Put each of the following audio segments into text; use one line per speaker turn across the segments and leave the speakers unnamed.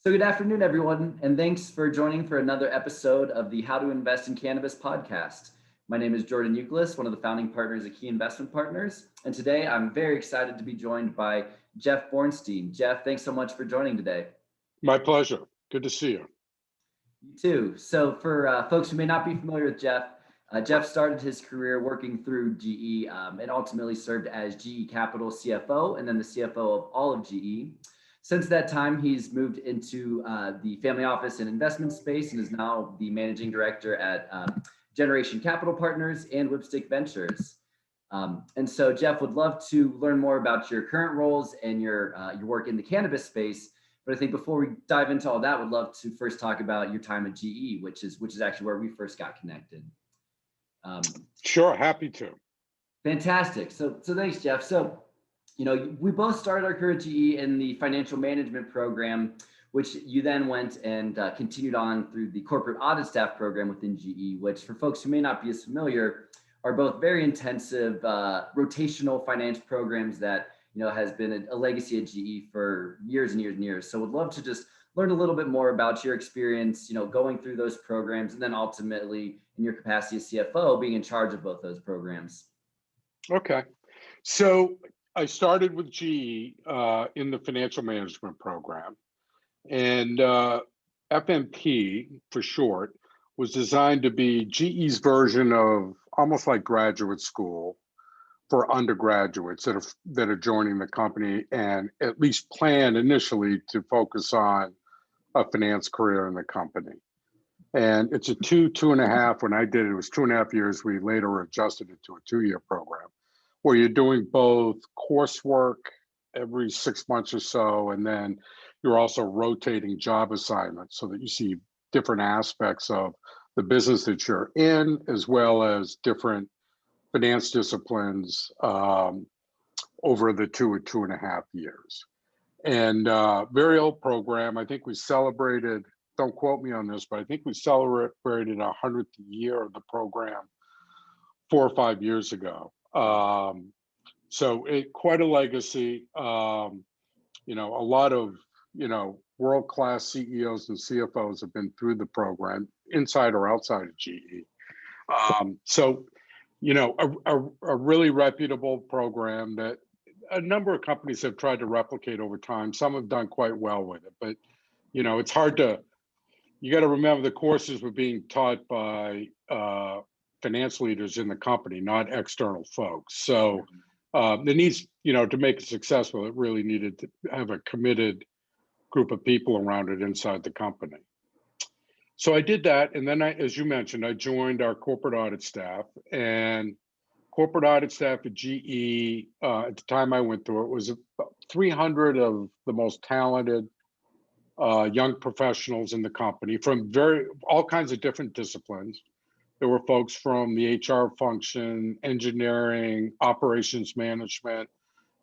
So good afternoon, everyone, and thanks for joining for another episode of the How to Invest in Cannabis podcast. My name is Jordan Youkilis, one of the founding partners at Key Investment Partners, and today I'm very excited to be joined by Jeff Bornstein. Jeff, thanks so much for joining today.
My pleasure. Good to see you.
You too. So for folks who may not be familiar with Jeff, Jeff started his career working through GE and ultimately served as GE Capital CFO and then the CFO of all of GE. Since that time, he's moved into the family office and investment space and is now the managing director at Generation Capital Partners and Whipstick Ventures. And so Jeff would love to learn more about your current roles and your work in the cannabis space. But I think before we dive into all that, would love to first talk about your time at GE, which is actually where we first got connected.
Sure, happy to.
Fantastic. So thanks, Jeff. So, we both started our career at GE in the financial management program, which you then went and continued on through the corporate audit staff program within GE, which for folks who may not be as familiar, are both very intensive rotational finance programs that has been a legacy at GE for years and years and years. So would love to just learn a little bit more about your experience, going through those programs, and then ultimately in your capacity as CFO, being in charge of both those programs.
Okay. So I started with GE in the financial management program, and FMP for short was designed to be GE's version of almost like graduate school for undergraduates that are joining the company and at least plan initially to focus on a finance career in the company. And it's a two and a half. When I did it, it was 2.5 years. We later adjusted it to a 2-year program where you're doing both coursework every 6 months or so, and then you're also rotating job assignments so that you see different aspects of the business that you're in, as well as different finance disciplines over the 2.5 years. And very old program. I think we celebrated, don't quote me on this, but I think we celebrated our 100th year of the program 4 or 5 years ago. So quite a legacy. A lot of world-class CEOs and CFOs have been through the program, inside or outside of GE. A really reputable program that a number of companies have tried to replicate over time. Some have done quite well with it, but it's hard to. You got to remember the courses were being taught by finance leaders in the company, not external folks. So it needs, to make it successful, it really needed to have a committed group of people around it inside the company. So I did that, and then as you mentioned, I joined our corporate audit staff. And corporate audit staff at GE, at the time I went through it, was about 300 of the most talented young professionals in the company from all kinds of different disciplines. There were folks from the HR function, engineering, operations management,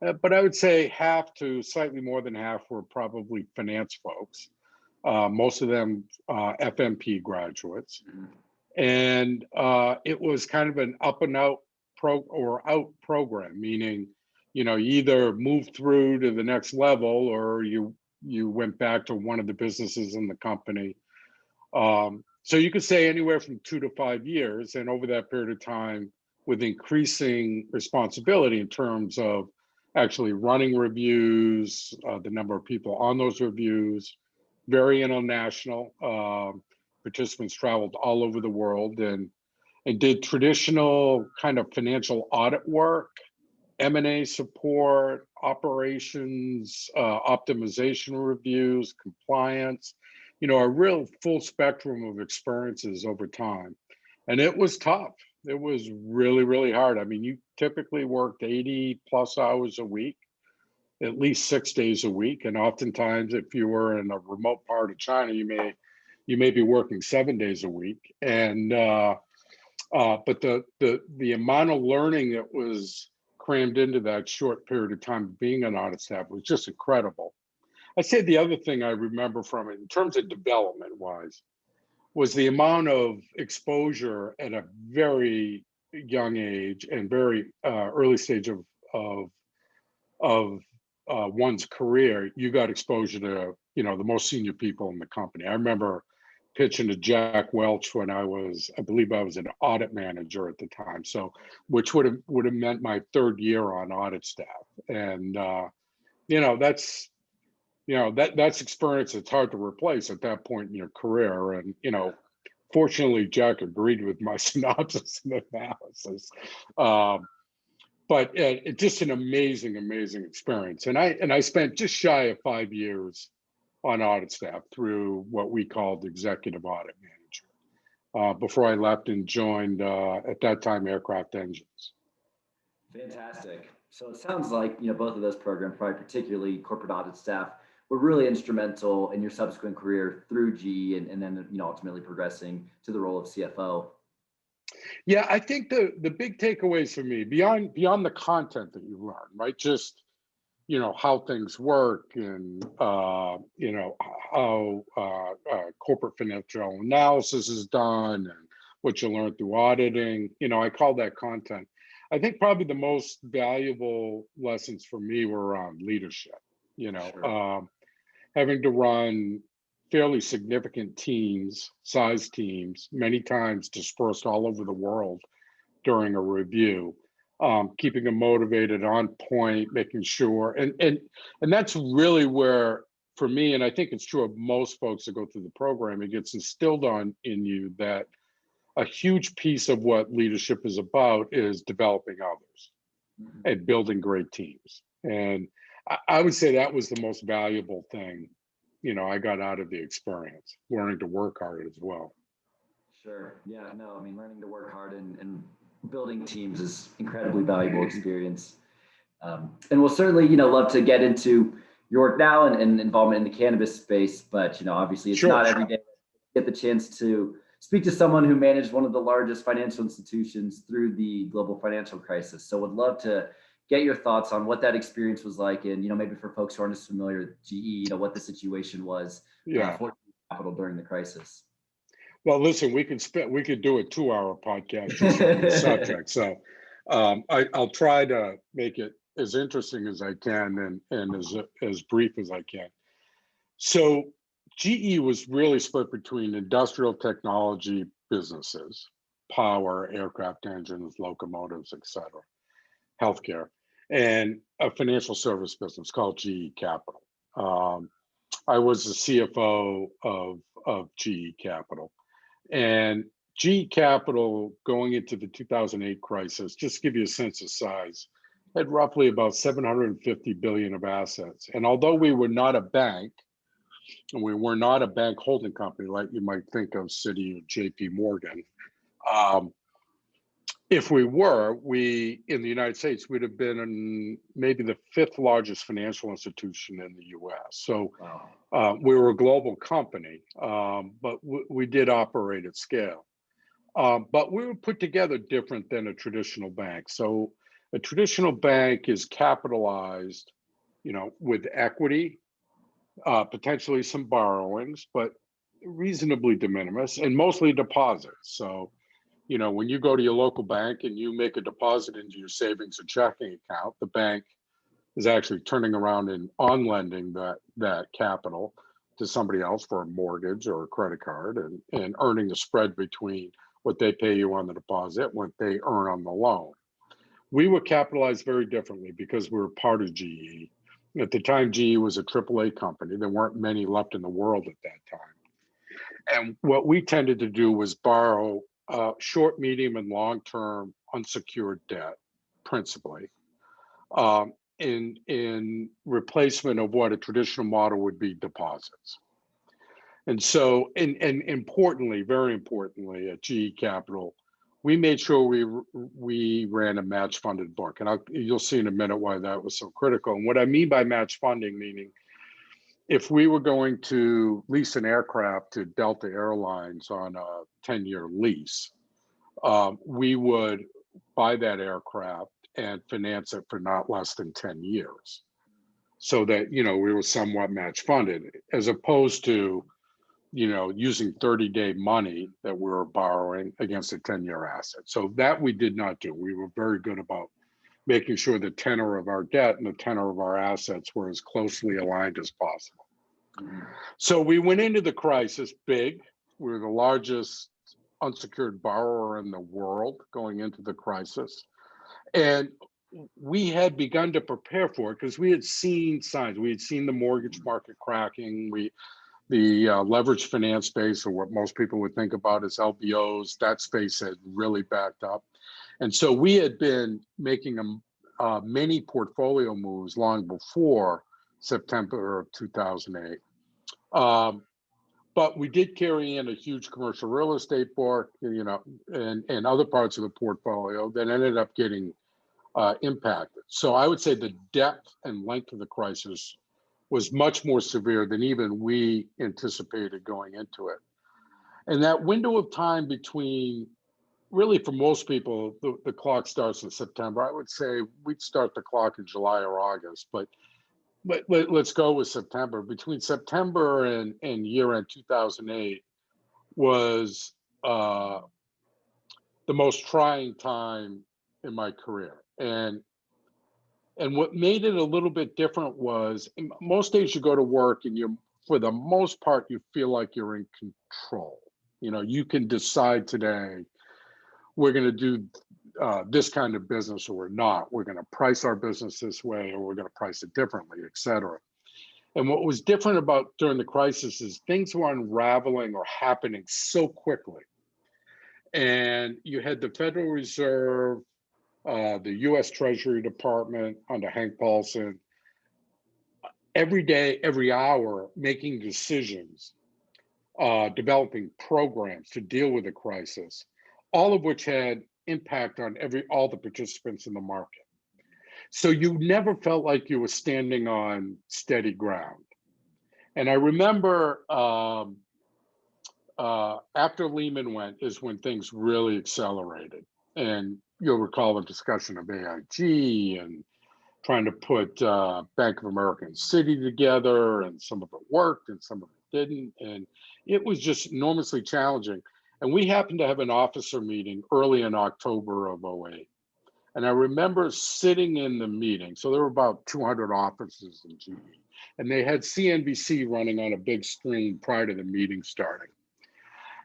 but I would say half to slightly more than half were probably finance folks. Most of them FMP graduates. And it was kind of an up and out program, meaning, you either moved through to the next level or you went back to one of the businesses in the company. So you could say anywhere from 2 to 5 years, and over that period of time, with increasing responsibility in terms of actually running reviews, the number of people on those reviews, very international. Participants traveled all over the world and did traditional kind of financial audit work, M&A support, operations, optimization reviews, compliance, a real full spectrum of experiences over time. And it was tough. It was really, really hard. I mean, you typically worked 80 plus hours a week, at least 6 days a week. And oftentimes, if you were in a remote part of China, you may be working 7 days a week. And but the amount of learning that was crammed into that short period of time of being an audit staff was just incredible. I'd say the other thing I remember from it, in terms of development wise, was the amount of exposure at a very young age and very early stage of one's career. You got exposure to the most senior people in the company. I remember pitching to Jack Welch when I believe I was an audit manager at the time. So, which would have meant my third year on audit staff. And, that's, that's experience that's hard to replace at that point in your career. And, fortunately, Jack agreed with my synopsis and analysis. But it's just an amazing, amazing experience. And I spent just shy of 5 years on audit staff through what we called executive audit manager before I left and joined, at that time, aircraft engines.
Fantastic. So it sounds like, both of those programs, probably particularly corporate audit staff, were really instrumental in your subsequent career through GE and then, ultimately progressing to the role of CFO.
Yeah, I think the big takeaways for me, beyond the content that you learn, right? Just how things work and how corporate financial analysis is done and what you learn through auditing. I call that content. I think probably the most valuable lessons for me were around leadership.
Sure.
Having to run fairly significant size teams, many times dispersed all over the world during a review, keeping them motivated, on point, making sure, and that's really where, for me, and I think it's true of most folks that go through the program, it gets instilled in you that a huge piece of what leadership is about is developing others and building great teams. And I would say that was the most valuable thing, I got out of the experience, learning to work hard as well.
Sure. Yeah, no, learning to work hard and building teams is incredibly valuable experience. And we'll certainly, love to get into your work now and involvement in the cannabis space, but, obviously it's not every day you get the chance to speak to someone who managed one of the largest financial institutions through the global financial crisis. So would love to get your thoughts on what that experience was like. And, maybe for folks who aren't as familiar with GE, what the situation was for capital during the crisis.
Well, listen, we could do a 2-hour podcast just on this subject. So I'll try to make it as interesting as I can and as brief as I can. So GE was really split between industrial technology businesses, power, aircraft engines, locomotives, et cetera, healthcare, and a financial service business called GE Capital. I was the CFO of GE Capital. And GE Capital, going into the 2008 crisis, just to give you a sense of size, had roughly about 750 billion of assets. And although we were not a bank, and we were not a bank holding company like you might think of Citi or JP Morgan, if we were, in the United States, we'd have been maybe the 5th largest financial institution in the US. So we were a global company, but we did operate at scale. But we were put together different than a traditional bank. So a traditional bank is capitalized, with equity, potentially some borrowings, but reasonably de minimis, and mostly deposits. So when you go to your local bank and you make a deposit into your savings or checking account, the bank is actually turning around and on lending that capital to somebody else for a mortgage or a credit card and earning the spread between what they pay you on the deposit and what they earn on the loan. We were capitalized very differently because we were part of GE. At the time, GE was a AAA company. There weren't many left in the world at that time. And what we tended to do was borrow short, medium, and long-term unsecured debt, principally, in replacement of what a traditional model would be deposits. And so, and importantly, very importantly, at GE Capital, we made sure we ran a match funded book. And you'll see in a minute why that was so critical. And what I mean by match funding, meaning if we were going to lease an aircraft to Delta Airlines on a 10-year lease, we would buy that aircraft and finance it for not less than 10 years. So that, we were somewhat match funded, as opposed to, using 30-day money that we were borrowing against a 10-year asset. So that we did not do. We were very good about making sure the tenor of our debt and the tenor of our assets were as closely aligned as possible.
Mhm.
So we went into the crisis big. We were the largest unsecured borrower in the world going into the crisis. And we had begun to prepare for it because we had seen signs. We had seen the mortgage market cracking. The leveraged finance space, or what most people would think about as LBOs, that space had really backed up. And so we had been making many portfolio moves long before September of 2008. But we did carry in a huge commercial real estate book, and other parts of the portfolio that ended up getting impacted. So I would say the depth and length of the crisis was much more severe than even we anticipated going into it. And that window of time between, really for most people, the clock starts in September. I would say we'd start the clock in July or August, but let's go with September. Between September and year end 2008 was the most trying time in my career. And what made it a little bit different was most days you go to work and for the most part, you feel like you're in control. You can decide today, we're going to do this kind of business or we're not. We're going to price our business this way or we're going to price it differently, et cetera. And what was different about during the crisis is things were unraveling or happening so quickly. And you had the Federal Reserve, the US Treasury Department under Hank Paulson, every day, every hour, making decisions, developing programs to deal with the crisis, all of which had impact on all the participants in the market. So you never felt like you were standing on steady ground. And I remember after Lehman went is when things really accelerated. And you'll recall the discussion of AIG and trying to put Bank of America and Citi together, and some of it worked and some of it didn't. And it was just enormously challenging. And we happened to have an officer meeting early in October of 08. And I remember sitting in the meeting. So there were about 200 officers in GE, and they had CNBC running on a big screen prior to the meeting starting.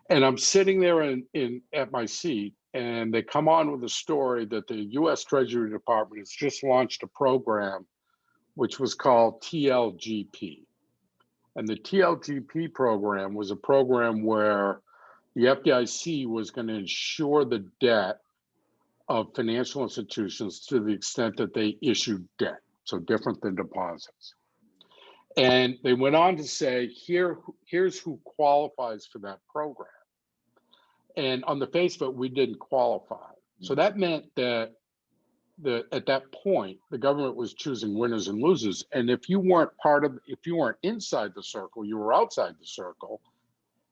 And I'm sitting there at my seat, and they come on with a story that the US Treasury Department has just launched a program which was called TLGP. And the TLGP program was a program where the FDIC was going to insure the debt of financial institutions to the extent that they issued debt, so different than deposits. And they went on to say, here's who qualifies for that program. And on the face of it, we didn't qualify. So that meant that at that point, the government was choosing winners and losers. And if you weren't inside the circle, you were outside the circle,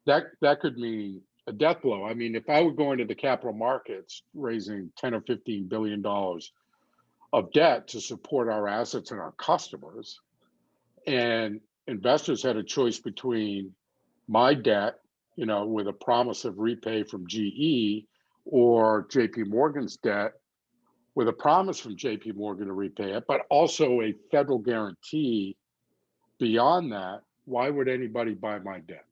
that could mean a death blow. I mean, if I were going to the capital markets, raising 10 or $15 billion of debt to support our assets and our customers, and investors had a choice between my debt, with a promise of repay from GE, or JP Morgan's debt with a promise from JP Morgan to repay it, but also a federal guarantee beyond that, why would anybody buy my debt?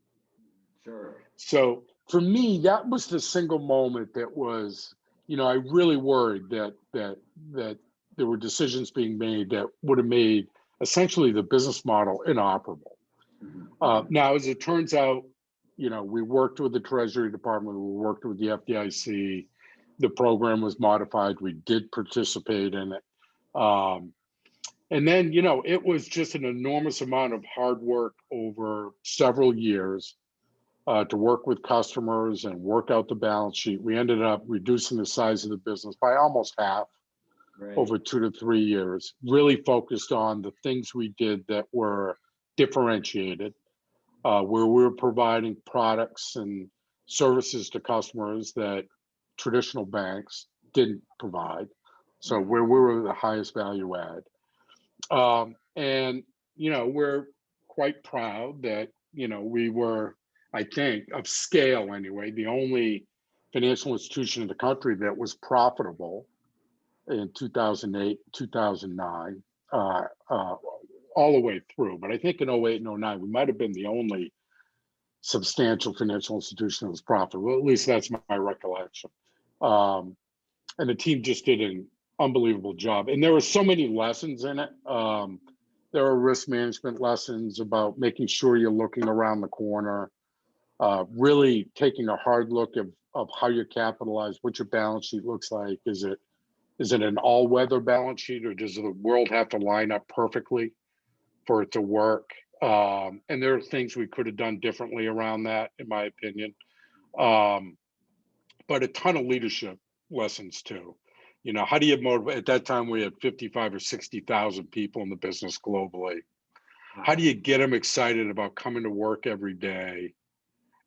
Sure.
So for me, that was the single moment that was, I really worried that there were decisions being made that would have made essentially the business model inoperable.
Mm-hmm.
Now, as it turns out, we worked with the Treasury Department, we worked with the FDIC, the program was modified, we did participate in it. And then, it was just an enormous amount of hard work over several years to work with customers and work out the balance sheet. We ended up reducing the size of the business by almost half over 2 to 3 years, really focused on the things we did that were differentiated, where we were providing products and services to customers that traditional banks didn't provide. So where we were the highest value add. And, we're quite proud that, we were, I think, of scale anyway, the only financial institution in the country that was profitable in 2008, 2009, all the way through. But I think in 08 and 09, we might have been the only substantial financial institution that was profitable. At least that's my recollection. And the team just did an unbelievable job. And there were so many lessons in it. There were risk management lessons about making sure you're looking around the corner, really taking a hard look of how you're capitalized, what your balance sheet looks like. Is it an all-weather balance sheet, or does the world have to line up perfectly for it to work? And there are things we could have done differently around that, in my opinion. But a ton of leadership lessons too. You know, how do you motivate? At that time, we had 55 or 60,000 people in the business globally. How do you get them excited about coming to work every day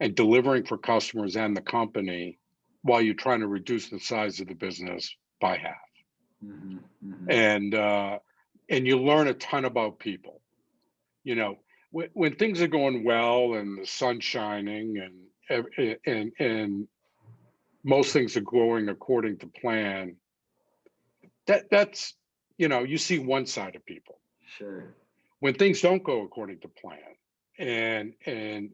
and delivering for customers and the company while you're trying to reduce the size of the business by half?
Mm-hmm, mm-hmm.
And you learn a ton about people. You know, when things are going well and the sun's shining and most things are going according to plan, that's, you know, you see one side of people.
Sure.
When things don't go according to plan, and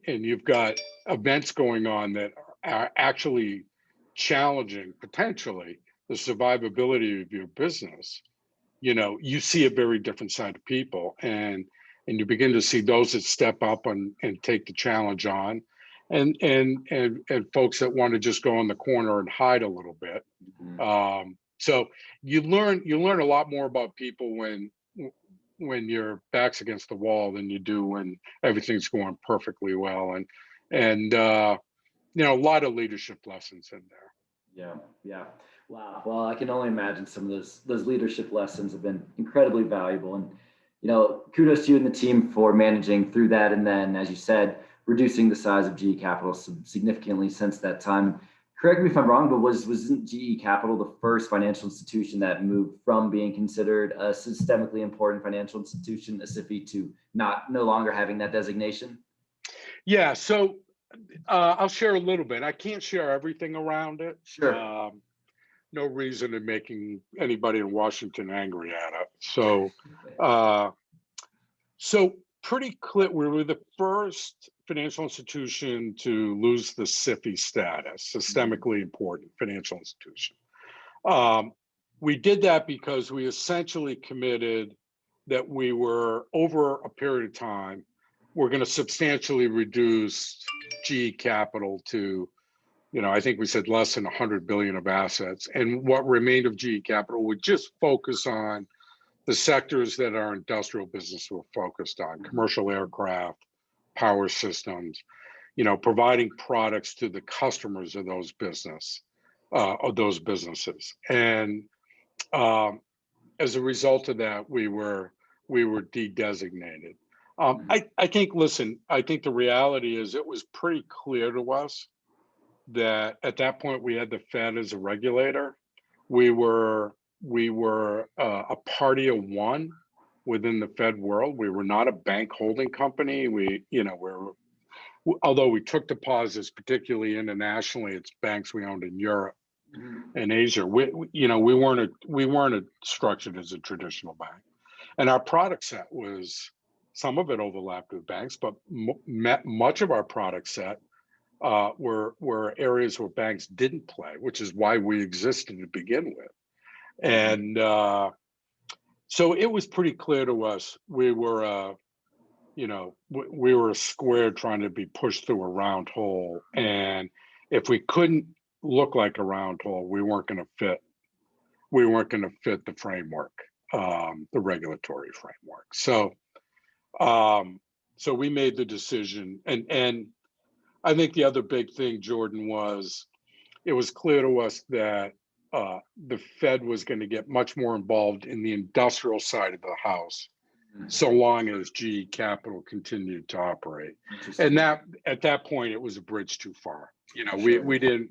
you've got events going on that are actually challenging potentially the survivability of your business, you know, you see a very different side of people, and you begin to see those that step up and take the challenge on, and folks that want to just go in the corner and hide a little bit.
Mm-hmm.
So you learn a lot more about people when your back's against the wall than you do when everything's going perfectly well, and you know, a lot of leadership lessons in there.
Yeah, yeah. Wow. Well, I can only imagine some of those leadership lessons have been incredibly valuable. And, you know, kudos to you and the team for managing through that. And then, as you said, reducing the size of GE Capital significantly since that time. Correct me if I'm wrong, but wasn't GE Capital the first financial institution that moved from being considered a systemically important financial institution, a SIFI, to no longer having that designation?
Yeah. So I'll share a little bit. I can't share everything around it.
Sure.
No reason in making anybody in Washington angry at it. So pretty clear, we were the first financial institution to lose the SIFI status, systemically important financial institution. We did that because we essentially committed that we were, over a period of time, we're going to substantially reduce GE Capital to, you know, I think we said less than 100 billion of assets, and what remained of GE Capital would just focus on the sectors that our industrial business were focused on: commercial aircraft, power systems, you know, providing products to the customers of those businesses. And as a result of that, we were de-designated. I think, listen, I think the reality is it was pretty clear to us that at that point we had the Fed as a regulator. We were a party of one within the Fed world. We were not a bank holding company. Although we took deposits, particularly internationally, it's banks we owned in Europe and Asia. We weren't structured as a traditional bank, and our product set was, some of it overlapped with banks, but much of our product set were areas where banks didn't play, which is why we existed to begin with. And so it was pretty clear to us we were we were a square trying to be pushed through a round hole, and if we couldn't look like a round hole, we weren't going to fit the framework, the regulatory framework. So we made the decision, and I think the other big thing, Jordan, was it was clear to us that the Fed was going to get much more involved in the industrial side of the house, so long as GE Capital continued to operate. And that, at that point, it was a bridge too far. You know, we didn't,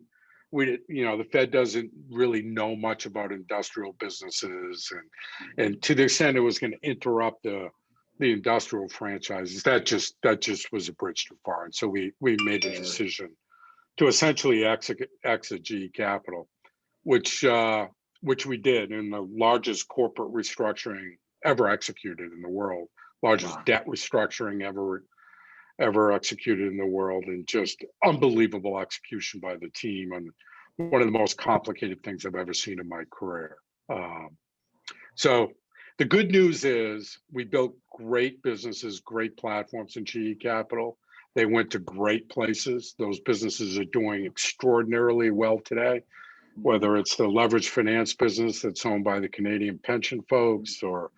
you know, the Fed doesn't really know much about industrial businesses, and to the extent it was going to interrupt the industrial franchises, that just was a bridge too far. And so we made a decision to essentially exit GE Capital, which we did in the largest corporate restructuring ever executed in the world, largest
Wow.
debt restructuring ever executed in the world, and just unbelievable execution by the team, and one of the most complicated things I've ever seen in my career. So the good news is we built great businesses, great platforms in GE Capital. They went to great places. Those businesses are doing extraordinarily well today, whether it's the leveraged finance business that's owned by the Canadian pension folks, or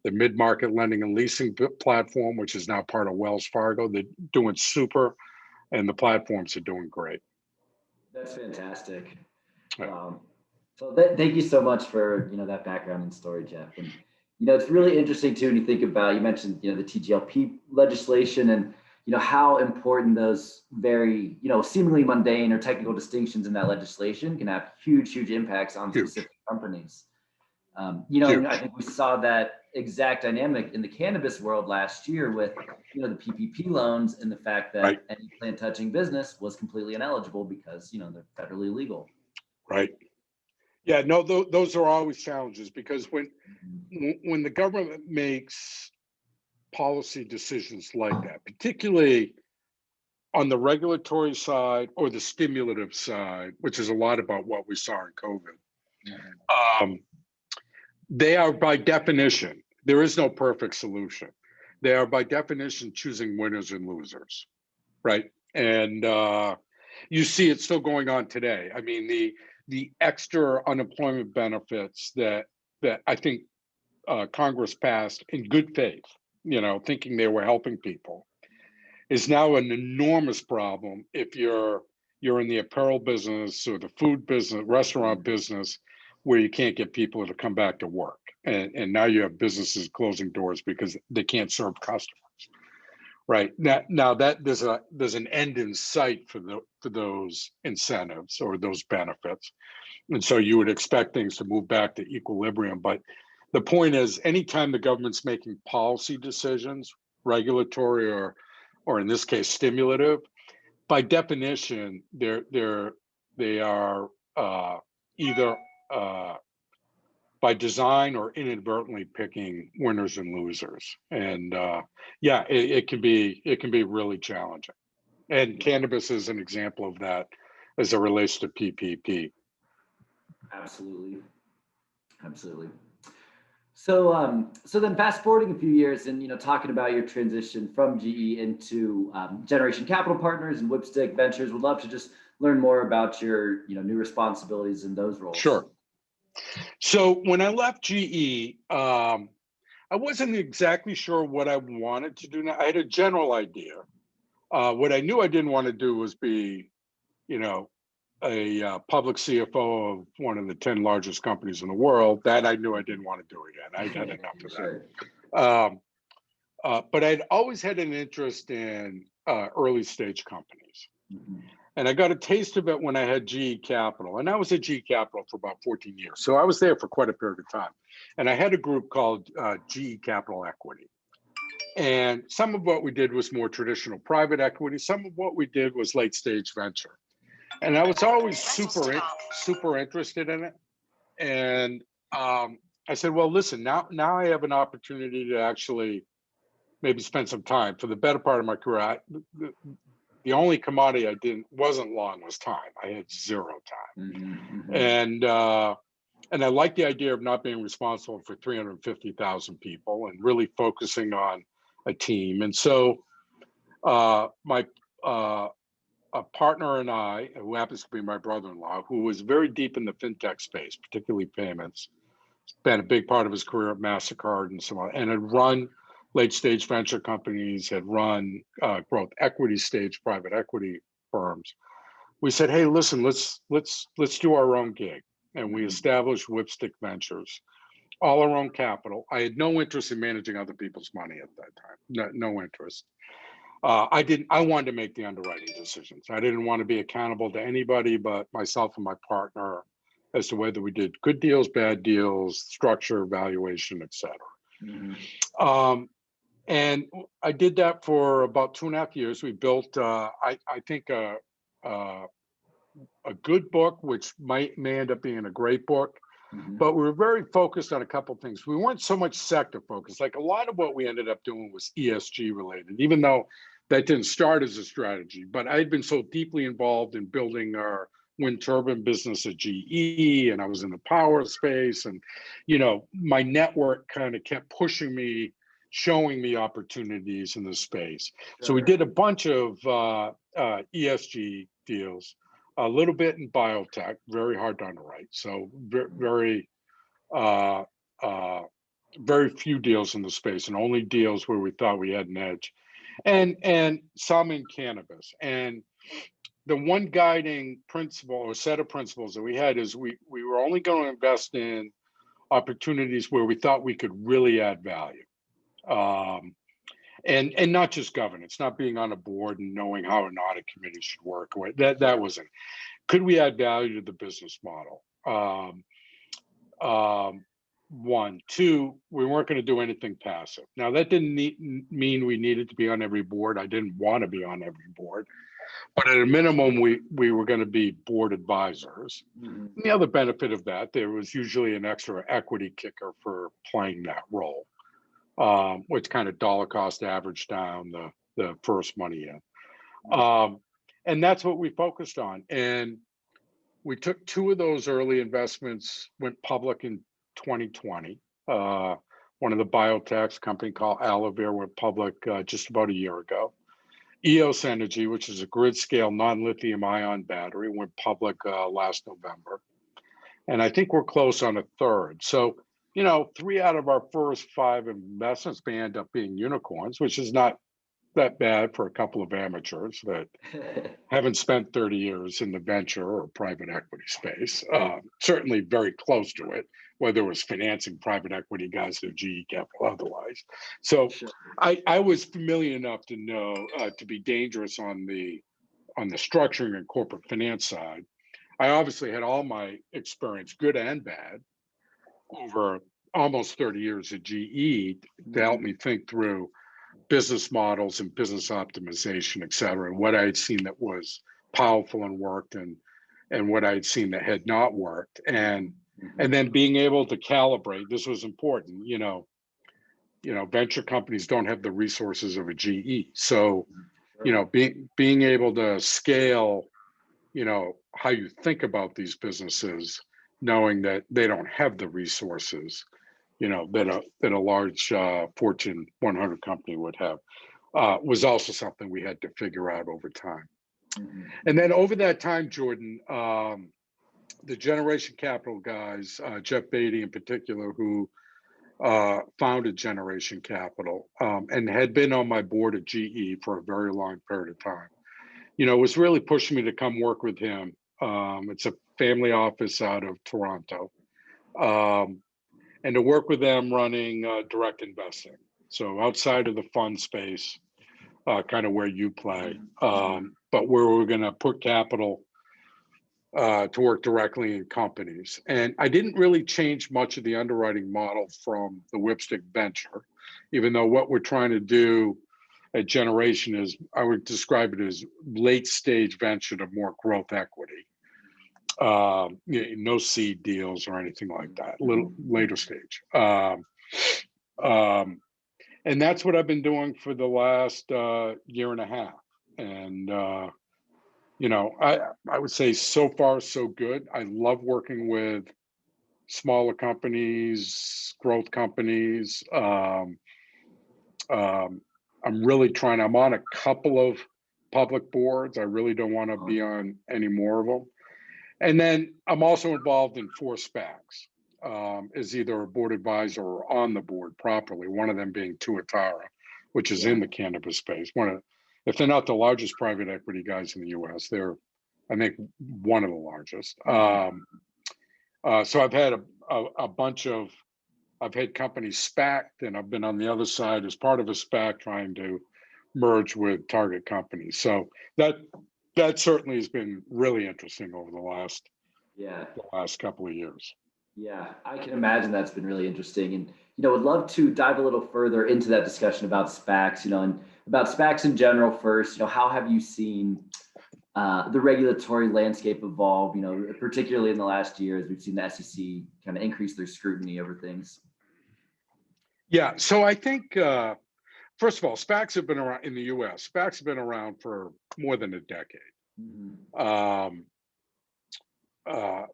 the mid-market lending and leasing platform, which is now part of Wells Fargo. They're doing super, and the platforms are doing great.
That's fantastic.
Yeah.
So thank you so much for that background and story, Jeff. And it's really interesting too when you think about, you mentioned the TGLP legislation, and how important those very seemingly mundane or technical distinctions in that legislation can have huge impacts on specific companies. And I think we saw that exact dynamic in the cannabis world last year with the PPP loans, and the fact that any plant touching business was completely ineligible because they're federally illegal.
Right. Yeah, no, those are always challenges, because when the government makes policy decisions like that, particularly on the regulatory side or the stimulative side, which is a lot about what we saw in COVID, they are by definition, there is no perfect solution. They are by definition choosing winners and losers, right? And you see it still going on today. I mean, the extra unemployment benefits that I think Congress passed in good faith, thinking they were helping people, is now an enormous problem if you're in the apparel business or the food business, restaurant business, where you can't get people to come back to work, and now you have businesses closing doors because they can't serve customers. Right now that there's an end in sight for those incentives or those benefits, and so you would expect things to move back to equilibrium. But the point is, anytime the government's making policy decisions, regulatory or in this case stimulative, by definition they are either by design or inadvertently picking winners and losers. And it can be really challenging. And cannabis is an example of that as it relates to PPP.
Absolutely. So then fast forwarding a few years and talking about your transition from GE into Generation Capital Partners and Whipstick Ventures, would love to just learn more about your new responsibilities in those roles.
Sure. So when I left GE, I wasn't exactly sure what I wanted to do now. I had a general idea. What I knew I didn't want to do was be, a public CFO of one of the 10 largest companies in the world. That I knew I didn't want to do again. I had enough of that. But I'd always had an interest in early stage companies.
Mm-hmm.
And I got a taste of it when I had GE Capital. And I was at GE Capital for about 14 years. So I was there for quite a period of time. And I had a group called GE Capital Equity. And some of what we did was more traditional private equity. Some of what we did was late stage venture. And I was always super interested in it. And I said, well, listen, now I have an opportunity to actually maybe spend some time. For the better part of my career, the only commodity I wasn't long was time. I had zero time.
Mm-hmm.
And I like the idea of not being responsible for 350,000 people and really focusing on a team. And so my a partner and I, who happens to be my brother-in-law, who was very deep in the fintech space, particularly payments, spent a big part of his career at MasterCard and so on, and had run late stage venture companies, had run growth equity stage private equity firms. We said, hey, listen, let's do our own gig. And we established Whipstick Ventures, all our own capital. I had no interest in managing other people's money at that time, no interest. I wanted to make the underwriting decisions. I didn't want to be accountable to anybody but myself and my partner as to whether we did good deals, bad deals, structure, valuation, et cetera.
Mm-hmm.
And I did that for about 2.5 years. We built, I think, a good book, which may end up being a great book. but we were very focused on a couple of things. We weren't so much sector focused. Like a lot of what we ended up doing was ESG related, even though that didn't start as a strategy. But I had been so deeply involved in building our wind turbine business at GE, and I was in the power space, and my network kind of kept pushing me, showing me opportunities in the space. So we did a bunch of ESG deals, a little bit in biotech, very hard to underwrite. So very few deals in the space, and only deals where we thought we had an edge, and some in cannabis. And the one guiding principle or set of principles that we had is we were only going to invest in opportunities where we thought we could really add value. And not just governance, not being on a board and knowing how an audit committee should work. That wasn't. Could we add value to the business model? One, two, we weren't going to do anything passive. Now that didn't mean we needed to be on every board. I didn't want to be on every board, but at a minimum, we were going to be board advisors. And the other benefit of that, there was usually an extra equity kicker for playing that role, which kind of dollar cost average down the first money in. And that's what we focused on. And we took two of those early investments, went public in 2020. One of the biotechs, company called Alavir, went public just about a year ago. EOS Energy, which is a grid scale non-lithium ion battery, went public last November. And I think we're close on a third. So, 3 out of our first 5 investments may end up being unicorns, which is not that bad for a couple of amateurs that haven't spent 30 years in the venture or private equity space. Certainly very close to it, whether it was financing private equity guys or GE Capital otherwise. So I was familiar enough to know to be dangerous on the structuring and corporate finance side. I obviously had all my experience, good and bad, over almost 30 years at GE to help me think through business models and business optimization, et cetera, and what I had seen that was powerful and worked, and what I had seen that had not worked, and then being able to calibrate. This was important. Venture companies don't have the resources of a GE, so being able to scale, how you think about these businesses, knowing that they don't have the resources that a large Fortune 100 company would have, was also something we had to figure out over time. And then over that time, Jordan, the Generation Capital guys, Jeff Beatty in particular, who founded Generation Capital and had been on my board at GE for a very long period of time, was really pushing me to come work with him. It's a family office out of Toronto. And to work with them running direct investing. So outside of the fund space, kind of where you play, but where we're going to put capital to work directly in companies. And I didn't really change much of the underwriting model from the Whipstick venture, even though what we're trying to do at Generation is, I would describe it as late stage venture to more growth equity. No seed deals or anything like that, a little later stage. And that's what I've been doing for the last year and a half. And, I would say so far, so good. I love working with smaller companies, growth companies. I'm really trying, I'm on a couple of public boards. I really don't want to be on any more of them. And then I'm also involved in 4 SPACs as either a board advisor or on the board properly, one of them being Tuatara, which is in the cannabis space. If they're not the largest private equity guys in the US, they're, I think, one of the largest. So I've had a bunch of, I've had companies SPAC'd, and I've been on the other side as part of a SPAC trying to merge with target companies. So that certainly has been really interesting over the last couple of years.
Yeah, I can imagine that's been really interesting. And, would love to dive a little further into that discussion about SPACs, and about SPACs in general first. How have you seen
the regulatory landscape evolve, particularly in the last year as we've seen the SEC kind of increase their scrutiny over things?
Yeah, so I think, first of all, SPACs have been around in the US. SPACs have been around for more than a decade.
Mm-hmm.
Uh,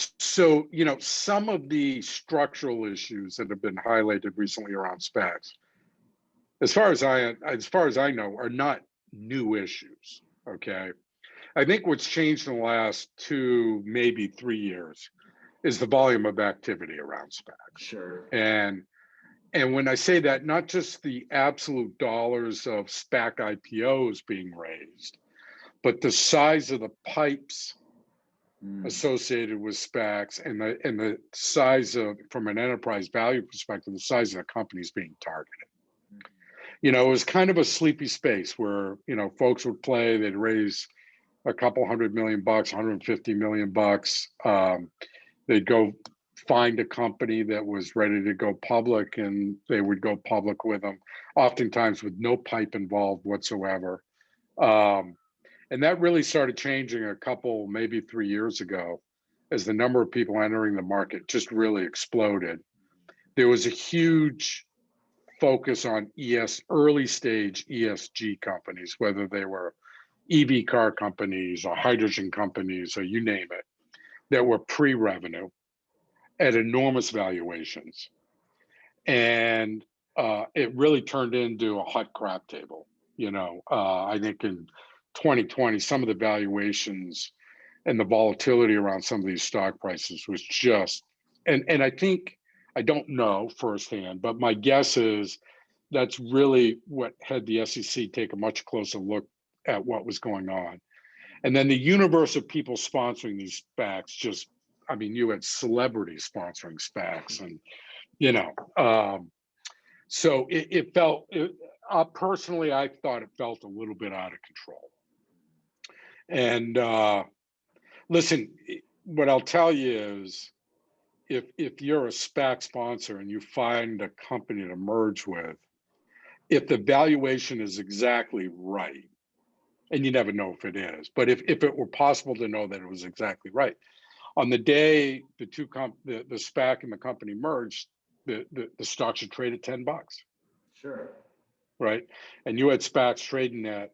so, some of the structural issues that have been highlighted recently around SPACs, as far as I know, are not new issues. Okay. I think what's changed in the last 2, maybe 3 years is the volume of activity around SPACs.
Sure.
And when I say that, not just the absolute dollars of SPAC IPOs being raised, but the size of the pipes associated with SPACs and the size of, from an enterprise value perspective, the size of the companies being targeted. It was kind of a sleepy space where, folks would play, they'd raise a couple $100 million, $150 million. They'd go find a company that was ready to go public, and they would go public with them, oftentimes with no pipe involved whatsoever. And that really started changing a couple, maybe 3 years ago, as the number of people entering the market just really exploded. There was a huge focus on early stage ESG companies, whether they were EV car companies or hydrogen companies or you name it, that were pre-revenue at enormous valuations. And it really turned into a hot crap table. I think in 2020, some of the valuations and the volatility around some of these stock prices was just, and I think, I don't know firsthand, but my guess is that's really what had the SEC take a much closer look at what was going on. And then the universe of people sponsoring these SPACs you had celebrities sponsoring SPACs, and so it felt, personally, I thought it felt a little bit out of control. And listen, what I'll tell you is, if you're a SPAC sponsor and you find a company to merge with, if the valuation is exactly right, and you never know if it is, but if it were possible to know that it was exactly right, on the day the SPAC and the company merged, the stock should trade at $10.
Sure.
Right. And you had SPACs trading at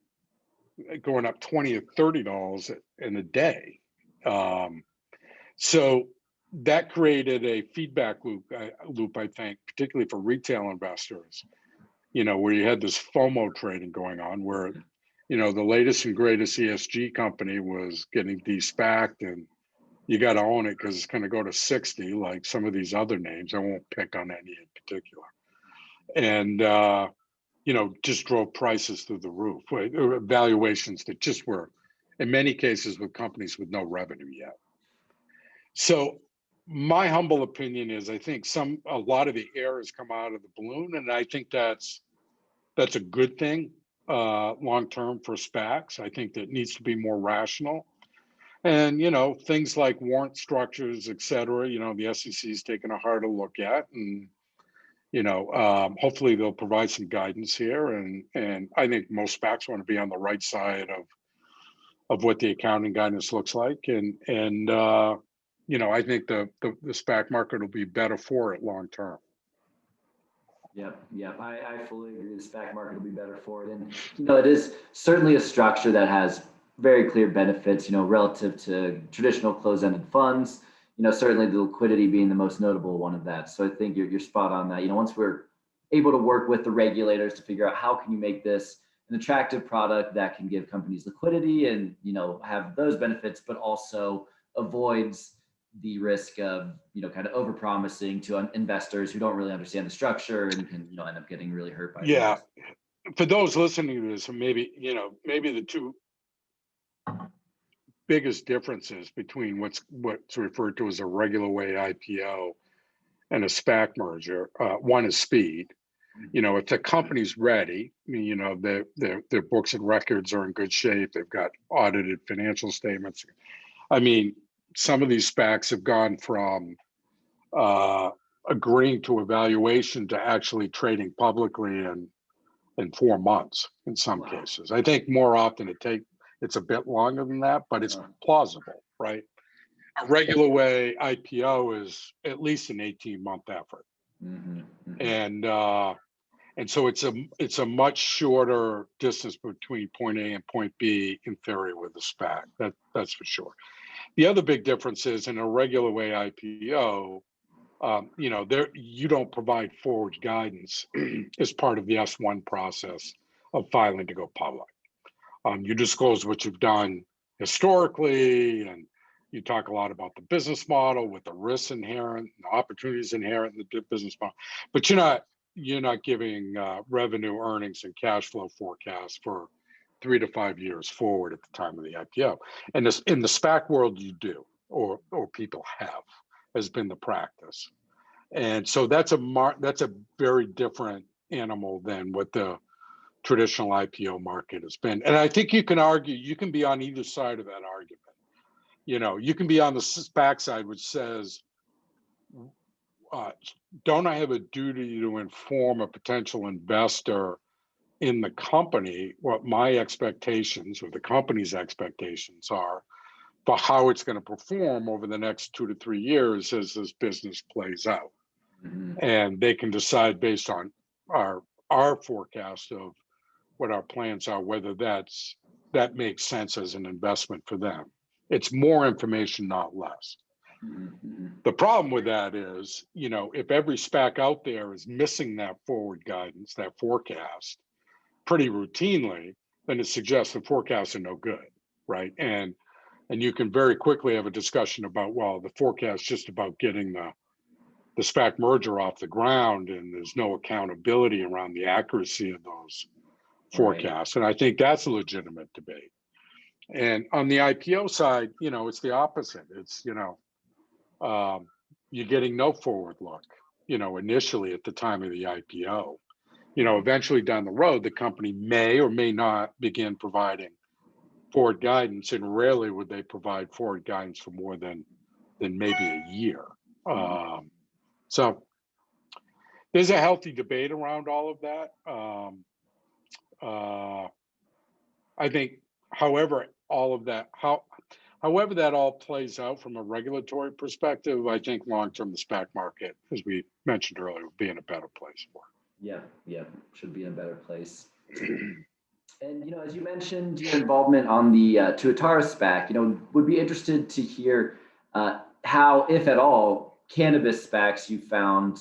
going up $20 or $30 in a day. So that created a feedback loop, I think, particularly for retail investors, where you had this FOMO trading going on, where, the latest and greatest ESG company was getting de-SPACed, and you got to own it because it's going to go to 60, like some of these other names. I won't pick on any in particular. And, just drove prices through the roof, right? Valuations that just were, in many cases, with companies with no revenue yet. So my humble opinion is, I think a lot of the air has come out of the balloon, and I think that's a good thing long-term for SPACs. I think that it needs to be more rational. And, things like warrant structures, et cetera, the SEC is taking a harder look at, and, hopefully they'll provide some guidance here. And I think most SPACs want to be on the right side of what the accounting guidance looks like. And I think the SPAC market will be better for it long-term.
Yep. I fully agree. The SPAC market will be better for it. And, it is certainly a structure that has very clear benefits, relative to traditional closed-ended funds, certainly the liquidity being the most notable one of that. So I think you're spot on that. Once we're able to work with the regulators to figure out how can you make this an attractive product that can give companies liquidity and, have those benefits, but also avoids the risk of, kind of overpromising to investors who don't really understand the structure and can, end up getting really hurt by it.
Yeah. For those listening to this, and maybe the two biggest differences between what's referred to as a regular way IPO and a SPAC merger, one is speed. If the company's ready, their books and records are in good shape, they've got audited financial statements. Some of these SPACs have gone from agreeing to a valuation to actually trading publicly in 4 months in some cases. I think more often it's a bit longer than that, but it's plausible, right? A regular way IPO is at least an 18-month effort.
Mm-hmm. Mm-hmm.
And so it's a much shorter distance between point A and point B in theory with a SPAC. That's for sure. The other big difference is in a regular way IPO, you don't provide forward guidance as part of the S1 process of filing to go public. You disclose what you've done historically, and you talk a lot about the business model with the risks inherent, the opportunities inherent in the business model, but you're not giving revenue, earnings, and cash flow forecasts for 3 to 5 years forward at the time of the IPO. And this, in the SPAC world, you do, or people have, has been the practice. And so that's a very different animal than what the traditional IPO market has been. And I think you can argue, you can be on either side of that argument. You can be on the SPAC side, which says, don't I have a duty to inform a potential investor in the company what my expectations or the company's expectations are for how it's going to perform over the next 2 to 3 years as this business plays out.
Mm-hmm.
And they can decide based on our forecast of what our plans are, whether that makes sense as an investment for them. It's more information, not less.
Mm-hmm.
The problem with that is, if every SPAC out there is missing that forward guidance, that forecast pretty routinely, then it suggests the forecasts are no good, right? And you can very quickly have a discussion about, well, the forecast is just about getting the SPAC merger off the ground, and there's no accountability around the accuracy of those forecasts. Right. And I think that's a legitimate debate. And on the IPO side, it's the opposite. It's, you're getting no forward look, initially at the time of the IPO. Eventually down the road, the company may or may not begin providing forward guidance, and rarely would they provide forward guidance for more than maybe a year. So there's a healthy debate around all of that. I think, however that all plays out from a regulatory perspective, I think long-term the SPAC market, as we mentioned earlier, will be in a better place for it.
Yeah, should be in a better place. And as you mentioned, your involvement on the Tuatara SPAC, would be interested to hear how, if at all, cannabis SPACs you found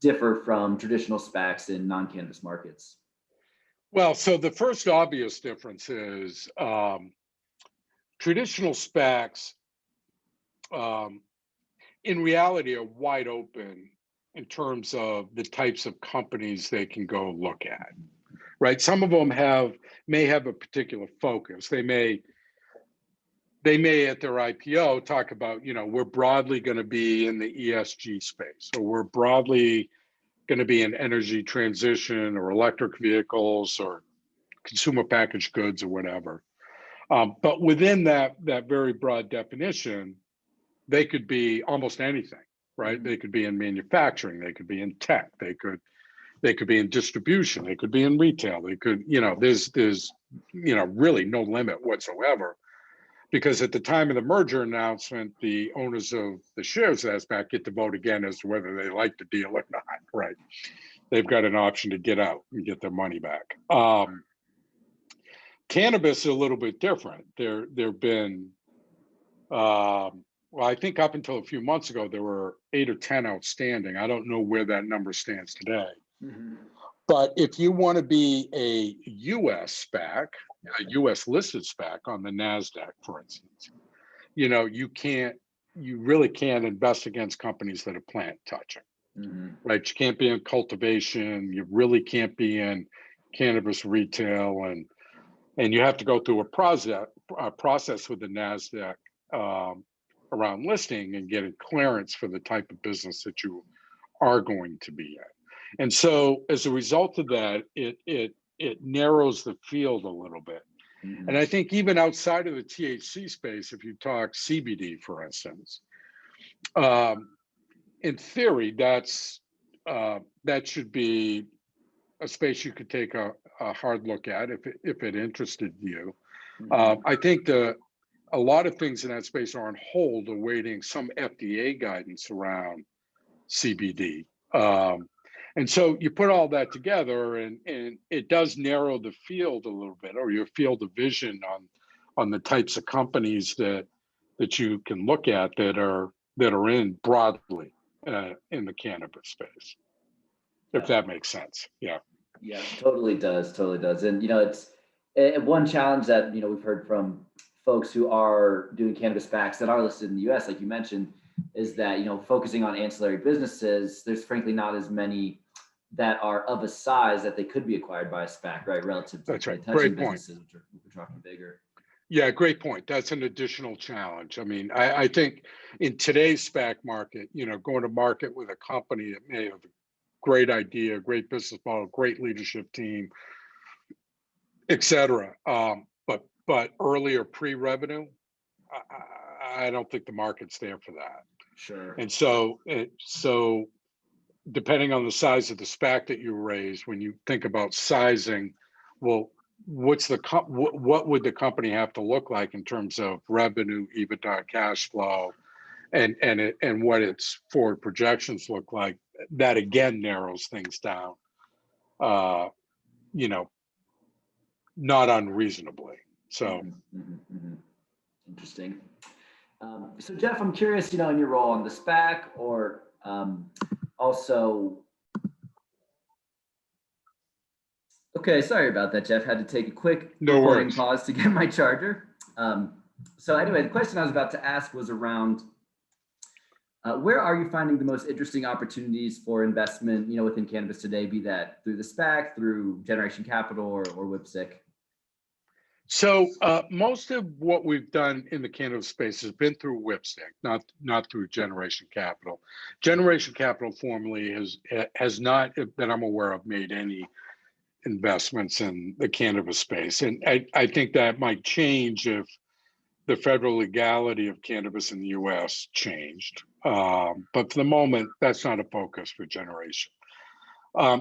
differ from traditional SPACs in non-cannabis markets.
Well, so the first obvious difference is traditional SPACs, in reality, are wide open in terms of the types of companies they can go look at, right? Some of them may have a particular focus. They may at their IPO talk about, we're broadly going to be in the ESG space, or we're broadly going to be in energy transition or electric vehicles or consumer packaged goods or whatever. But within that very broad definition, they could be almost anything, right? They could be in manufacturing, they could be in tech, they could be in distribution, they could be in retail, they could, there's really no limit whatsoever. Because at the time of the merger announcement, the owners of the shares of that SPAC get to vote again as to whether they like the deal or not, right? They've got an option to get out and get their money back. Cannabis is a little bit different. There've been, I think up until a few months ago, there were 8 or 10 outstanding. I don't know where that number stands today. Mm-hmm. But if you want to be a U.S. SPAC, a U.S. listed SPAC on the NASDAQ, for instance, you really can't invest against companies that are plant touching, mm-hmm. right? You can't be in cultivation. You really can't be in cannabis retail, and you have to go through a process with the NASDAQ around listing and getting clearance for the type of business that you are going to be in. And so as a result of that, it narrows the field a little bit. Mm-hmm. And I think even outside of the THC space, if you talk CBD, for instance, in theory, that should be a space you could take a hard look at if it interested you.
Mhm.
I think a lot of things in that space are on hold, awaiting some FDA guidance around CBD. And so you put all that together, and it does narrow the field a little bit, or your field of vision on the types of companies that you can look at that are in broadly in the cannabis space, if
Yeah.
that makes sense. Yeah.
Yeah, totally does. Totally does. And, it's one challenge that, we've heard from folks who are doing cannabis SPACs that are listed in the US, like you mentioned, is that, focusing on ancillary businesses, there's frankly not as many that are of a size that they could be acquired by a SPAC, right? Relative to
That's
the
right.
touching
Great point.
businesses, which we're talking bigger.
Yeah, great point. That's an additional challenge. I mean, I think in today's SPAC market, going to market with a company that may have a great idea, great business model, great leadership team, et cetera. But earlier pre-revenue, I don't think the market's there for that.
Sure.
And so depending on the size of the SPAC that you raise, when you think about sizing, well, what would the company have to look like in terms of revenue, EBITDA, cash flow, and what its forward projections look like? That again narrows things down, you know, not unreasonably. So
Mhm, mhm, mhm. Interesting. So Jeff, I'm curious, in your role on the SPAC or also. Okay, sorry about that, Jeff. Had to take a quick
no
recording
worries.
pause to get my charger. So anyway, the question I was about to ask was around where are you finding the most interesting opportunities for investment, within cannabis today, be that through the SPAC, through Generation Capital or WIPSIC?
So most of what we've done in the cannabis space has been through Whipstick, not through Generation Capital. Generation Capital formerly has not, that I'm aware of, made any investments in the cannabis space, and I think that might change if the federal legality of cannabis in the U.S. changed. But for the moment, that's not a focus for Generation.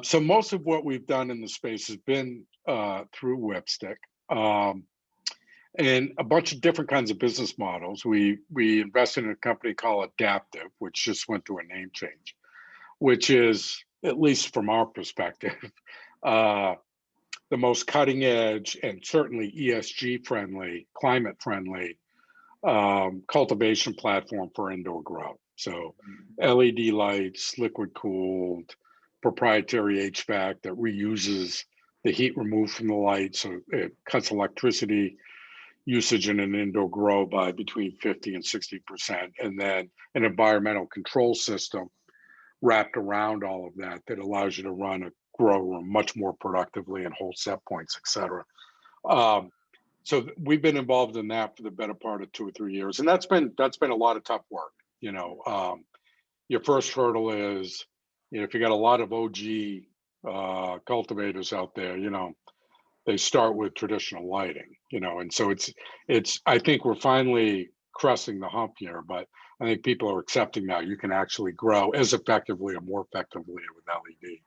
So most of what we've done in the space has been through Whipstick. And a bunch of different kinds of business models. We invested in a company called Adaptive, which just went through a name change, which is, at least from our perspective, the most cutting edge and certainly ESG friendly, climate friendly cultivation platform for indoor grow. So LED lights, liquid cooled, proprietary HVAC that reuses the heat removed from the light, so it cuts electricity usage in an indoor grow by between 50 and 60%, and then an environmental control system wrapped around all of that that allows you to run a grow room much more productively and hold set points, et cetera. So we've been involved in that for the better part of 2 or 3 years, and that's been a lot of tough work. Your first hurdle is, if you got a lot of OG cultivators out there, they start with traditional lighting, and so it's. I think we're finally crossing the hump here, but I think people are accepting now you can actually grow as effectively or more effectively with LED.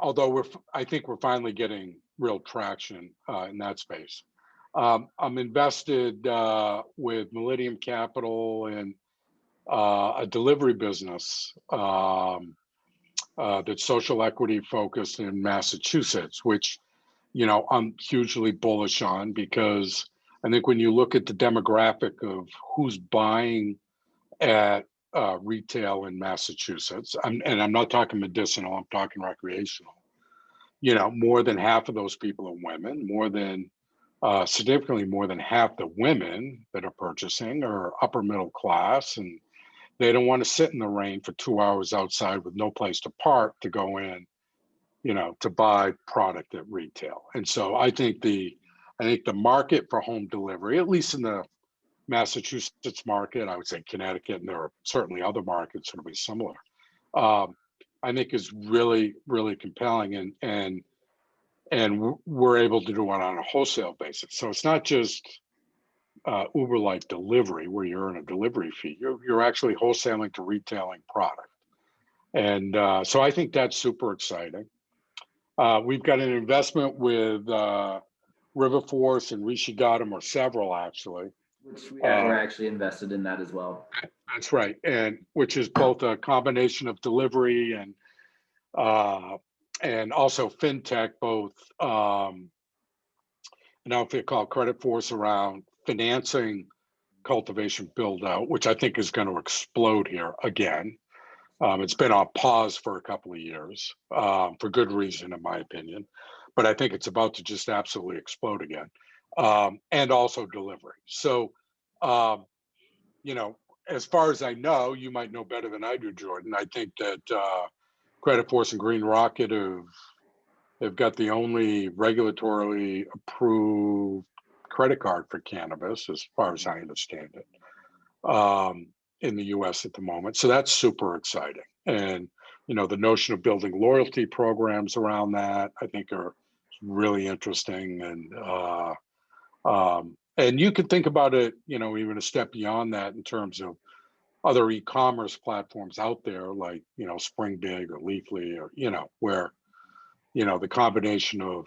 Although I think we're finally getting real traction in that space. I'm invested with Millennium Capital in a delivery business that's social equity focused in Massachusetts, which I'm hugely bullish on, because I think when you look at the demographic of who's buying at retail in Massachusetts, and I'm not talking medicinal, I'm talking recreational. More than half of those people are women. Significantly more than half the women that are purchasing are upper middle class, and they don't want to sit in the rain for 2 hours outside with no place to park to go in, to buy product at retail. And so I think the market for home delivery, at least in the Massachusetts market, I would say Connecticut, and there are certainly other markets that will be similar, I think is really, really compelling, and we're able to do it on a wholesale basis. So it's not just Uber-like delivery where you earn a delivery fee. You're actually wholesaling to retailing product. And so I think that's super exciting. We've got an investment with Riverforce and Rishi Gautam, or several actually.
Which we're actually invested in that as well.
That's right, and which is both a combination of delivery and also fintech, both an outfit called Credit Force around financing cultivation build out, which I think is going to explode here again. It's been on pause for a couple of years for good reason, in my opinion, but I think it's about to just absolutely explode again, and also delivery. So, you know, as far as I know, you might know better than I do, Jordan. I think that Credit Force and Green Rocket have got the only regulatorily approved credit card for cannabis, as far as I understand it, in the US at the moment. So that's super exciting. And, you know, the notion of building loyalty programs around that, I think are really interesting. And you could think about it, you know, even a step beyond that in terms of other e-commerce platforms out there, like, you know, Spring Big or Leafly, or, you know, where, you know, the combination of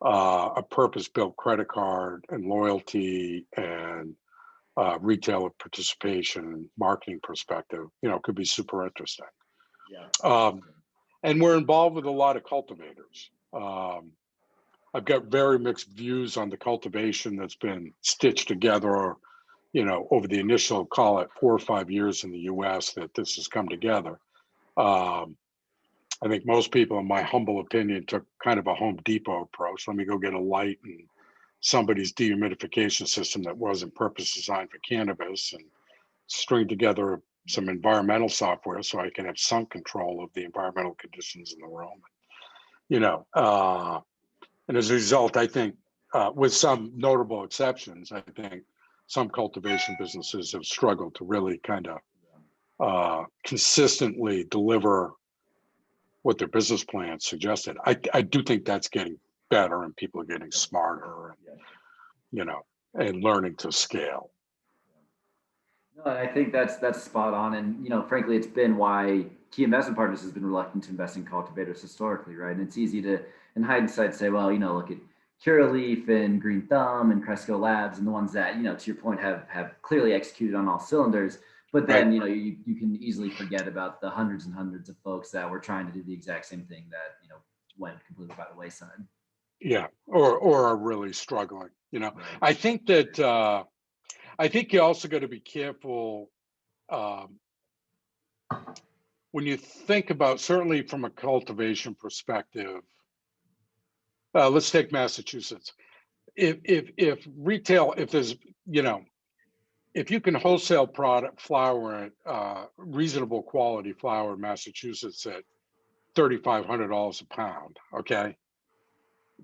a purpose-built credit card and loyalty and retailer participation and marketing perspective, you know, could be super interesting.
Yeah.
And we're involved with a lot of cultivators. I've got very mixed views on the cultivation that's been stitched together, you know, over the initial, call it 4 or 5 years in the US that this has come together. I think most people, in my humble opinion, took kind of a Home Depot approach. Let me go get a light and somebody's dehumidification system that wasn't purpose designed for cannabis, and string together some environmental software so I can have some control of the environmental conditions in the room. You know, and as a result, I think, with some notable exceptions, I think some cultivation businesses have struggled to really kind of consistently deliver what their business plan suggested. I do think that's getting better, and people are getting smarter, and, you know, and learning to scale.
No, I think that's spot on. And, you know, frankly, it's been why key investment partners has been reluctant to invest in cultivators historically, right? And it's easy to, in hindsight, say, well, you know, look at Curaleaf and Green Thumb and Cresco Labs and the ones that, you know, to your point, have clearly executed on all cylinders. But then, you know, you can easily forget about the hundreds and hundreds of folks that were trying to do the exact same thing that, you know, went completely by the wayside.
Yeah, or are really struggling. You know, I think that I think you also got to be careful when you think about, certainly from a cultivation perspective. Let's take Massachusetts. If retail, if there's, you know, if you can wholesale product flower, reasonable quality flower in Massachusetts at $3,500 a pound, okay,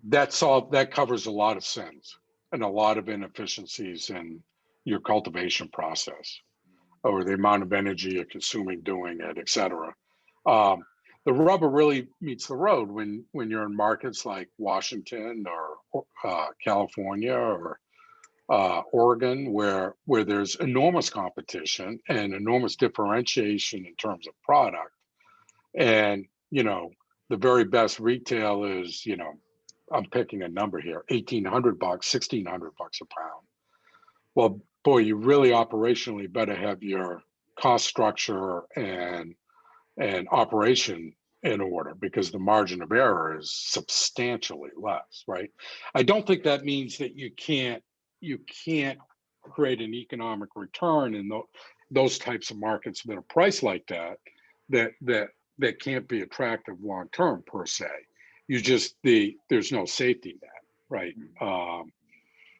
that covers a lot of sins and a lot of inefficiencies in your cultivation process, or the amount of energy you're consuming doing it, et cetera. The rubber really meets the road when you're in markets like Washington or California or Oregon, where there's enormous competition and enormous differentiation in terms of product. And, you know, the very best retail is, you know, I'm picking a number here, $1,800, $1,600 a pound. Well, boy, you really operationally better have your cost structure and operation in order, because the margin of error is substantially less, right? I don't think that means that you can't create an economic return in those types of markets that are priced like that can't be attractive long term per se. You just there's no safety net, right?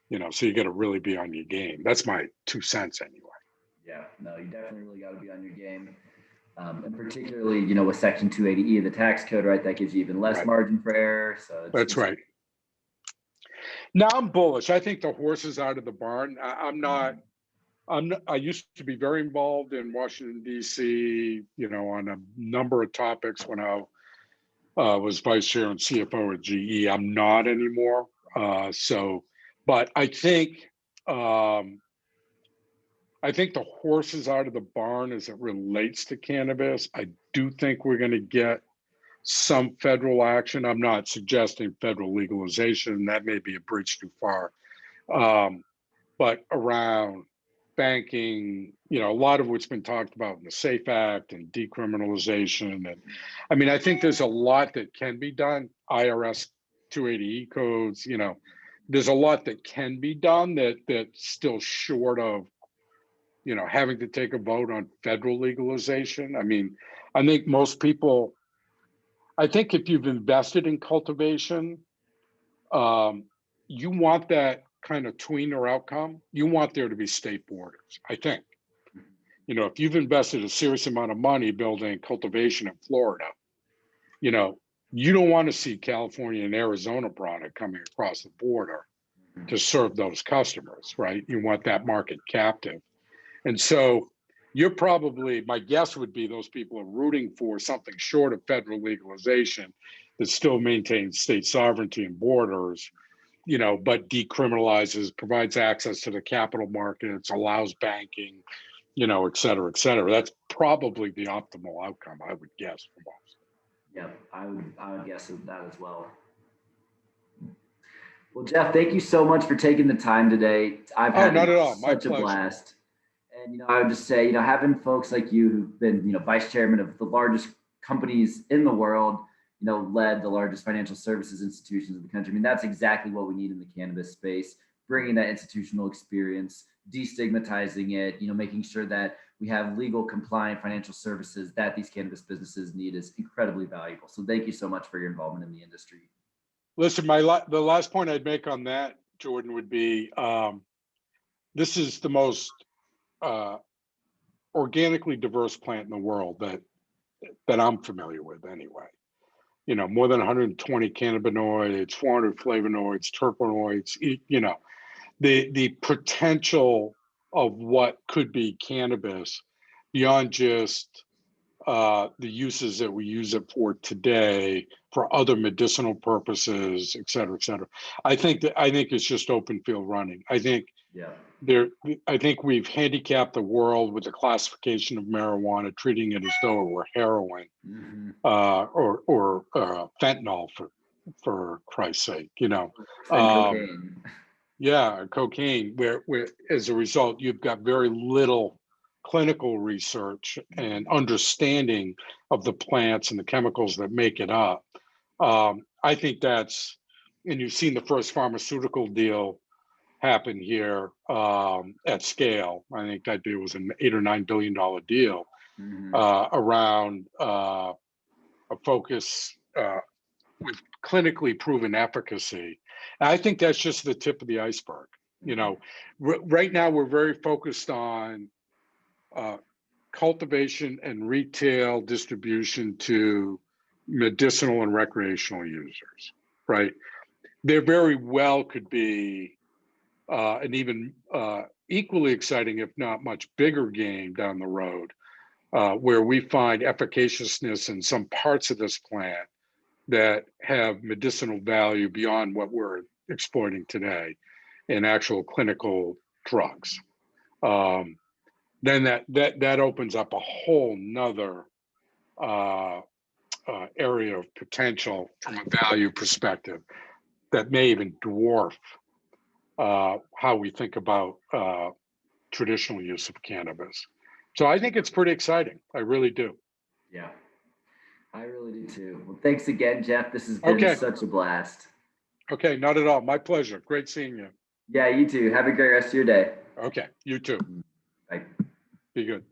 You know, so you got to really be on your game. That's my 2 cents anyway.
Yeah, no, you definitely really got to be on your game. And particularly, you know, with Section 280E of the tax code, right, that gives you even less margin for error. So
that's right. Now I'm bullish. I think the horse is out of the barn. I used to be very involved in Washington, D.C., you know, on a number of topics when I was vice chair and CFO at GE. I'm not anymore. But I think I think the horse is out of the barn as it relates to cannabis. I do think we're going to get some federal action. I'm not suggesting federal legalization. That may be a bridge too far. But around banking, a lot of what's been talked about in the SAFE Act and decriminalization. And I mean, I think there's a lot that can be done. IRS 280E codes, there's a lot that can be done that's still short of, having to take a vote on federal legalization. I mean, I think most people, if you've invested in cultivation, you want that kind of tweener outcome. You want there to be state borders, I think. If you've invested a serious amount of money building cultivation in Florida, you don't want to see California and Arizona product coming across the border to serve those customers, right? You want that market captive. And so my guess would be those people are rooting for something short of federal legalization that still maintains state sovereignty and borders, but decriminalizes, provides access to the capital markets, allows banking, et cetera, et cetera. That's probably the optimal outcome, I would guess, for most.
Yeah, I would guess that as well. Well, Jeff, thank you so much for taking the time today. I've had
not at all. My
such a
pleasure.
blast. And I would just say, having folks like you who've been, vice chairman of the largest companies in the world, led the largest financial services institutions in the country. I mean, that's exactly what we need in the cannabis space, bringing that institutional experience, destigmatizing it, making sure that we have legal compliant financial services that these cannabis businesses need is incredibly valuable. So thank you so much for your involvement in the industry.
Listen, the last point I'd make on that, Jordan, would be this is the most organically diverse plant in the world that I'm familiar with anyway. More than 120 cannabinoids, 400 flavonoids, terpenoids, the potential of what could be cannabis beyond just the uses that we use it for today for other medicinal purposes, et cetera, et cetera. I think it's just open field running. I think we've handicapped the world with the classification of marijuana, treating it as though it were heroin, or fentanyl, for Christ's sake,
Cocaine.
Yeah, cocaine, where as a result, you've got very little clinical research and understanding of the plants and the chemicals that make it up. I think and you've seen the first pharmaceutical deal happen here at scale. I think that deal was an $8 or $9 billion deal around a focus with clinically proven efficacy. And I think that's just the tip of the iceberg. Right now we're very focused on cultivation and retail distribution to medicinal and recreational users, right? There very well could be an even equally exciting, if not much bigger game down the road, where we find efficaciousness in some parts of this plant that have medicinal value beyond what we're exploiting today in actual clinical drugs. Then that opens up a whole nother area of potential from a value perspective that may even dwarf how we think about traditional use of cannabis. So I think it's pretty exciting. I really do.
Yeah, I really do too. Well, thanks again, Jeff. This has been such a blast.
Okay, not at all. My pleasure. Great seeing you.
Yeah, you too. Have a great rest of your day.
Okay, you too.
Bye.
Be good.